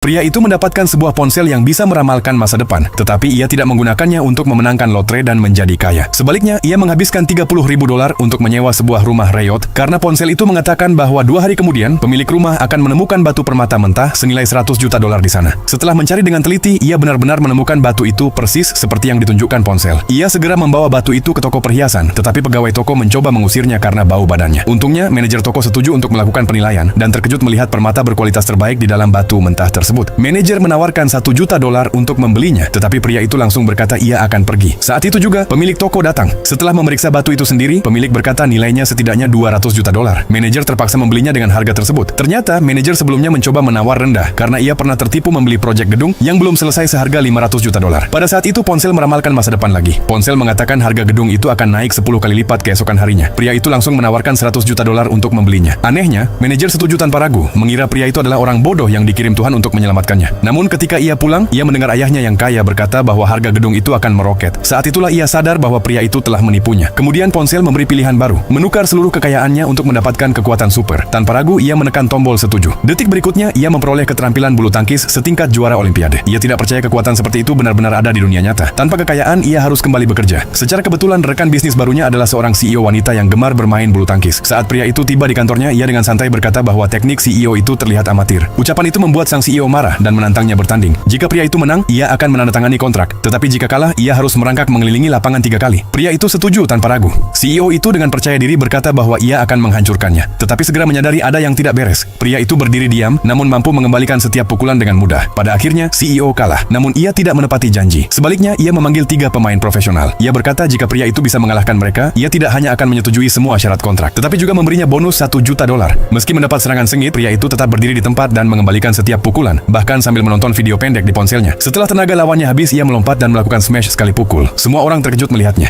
Pria itu mendapatkan sebuah ponsel yang bisa meramalkan masa depan, tetapi ia tidak menggunakannya untuk memenangkan lotre dan menjadi kaya. Sebaliknya, ia menghabiskan $30.000 untuk menyewa sebuah rumah reyot karena ponsel itu mengatakan bahwa 2 hari kemudian pemilik rumah akan menemukan batu permata mentah senilai $100 juta di sana. Setelah mencari dengan teliti, ia benar-benar menemukan batu itu persis seperti yang ditunjukkan ponsel. Ia segera membawa batu itu ke toko perhiasan, tetapi pegawai toko mencoba mengusirnya karena bau badannya. Untungnya, manajer toko setuju untuk melakukan penilaian dan terkejut melihat permata berkualitas terbaik di dalam batu mentah tersebut. Manajer menawarkan $1 juta untuk membelinya, tetapi pria itu langsung berkata ia akan pergi. Saat itu juga, pemilik toko datang. Setelah memeriksa batu itu sendiri, pemilik berkata nilainya setidaknya $200 juta. Manajer terpaksa membelinya dengan harga tersebut. Ternyata, manajer sebelumnya mencoba menawar rendah karena ia pernah tertipu membeli proyek gedung yang belum selesai seharga $500 juta. Pada saat itu, ponsel meramalkan masa depan lagi. Ponsel mengatakan harga gedung itu akan naik 10 kali lipat keesokan harinya. Pria itu langsung menawarkan $100 juta untuk membelinya. Anehnya, manajer setuju tanpa ragu, mengira pria itu adalah orang bodoh yang dikirim Tuhan untuk menyelamatkannya. Namun ketika ia pulang, ia mendengar ayahnya yang kaya berkata bahwa harga gedung itu akan meroket. Saat itulah ia sadar bahwa pria itu telah menipunya. Kemudian ponsel memberi pilihan baru, menukar seluruh kekayaannya untuk mendapatkan kekuatan super. Tanpa ragu, ia menekan tombol setuju. Detik berikutnya, ia memperoleh keterampilan bulu tangkis setingkat juara olimpiade. Ia tidak percaya kekuatan seperti itu benar-benar ada di dunia nyata. Tanpa kekayaan, ia harus kembali bekerja. Secara kebetulan, rekan bisnis barunya adalah seorang CEO wanita yang gemar bermain bulu tangkis. Saat pria itu tiba di kantornya, ia dengan santai berkata bahwa teknik CEO itu terlihat amatir. Ucapan itu membuat sang CEO marah dan menantangnya bertanding. Jika pria itu menang, ia akan menandatangani kontrak. Tetapi jika kalah, ia harus merangkak mengelilingi lapangan 3 kali. Pria itu setuju tanpa ragu. CEO itu dengan percaya diri berkata bahwa ia akan menghancurkannya. Tetapi segera menyadari ada yang tidak beres. Pria itu berdiri diam, namun mampu mengembalikan setiap pukulan dengan mudah. Pada akhirnya, CEO kalah. Namun ia tidak menepati janji. Sebaliknya, ia memanggil 3 pemain profesional. Ia berkata jika pria itu bisa mengalahkan mereka, ia tidak hanya akan menyetujui semua syarat kontrak, tetapi juga memberinya bonus $1 juta. Meski mendapat serangan sengit, pria itu tetap berdiri di tempat dan mengembalikan setiap pukulan, bahkan sambil menonton video pendek di ponselnya. Setelah tenaga lawannya habis, ia melompat dan melakukan smash sekali pukul. Semua orang terkejut melihatnya.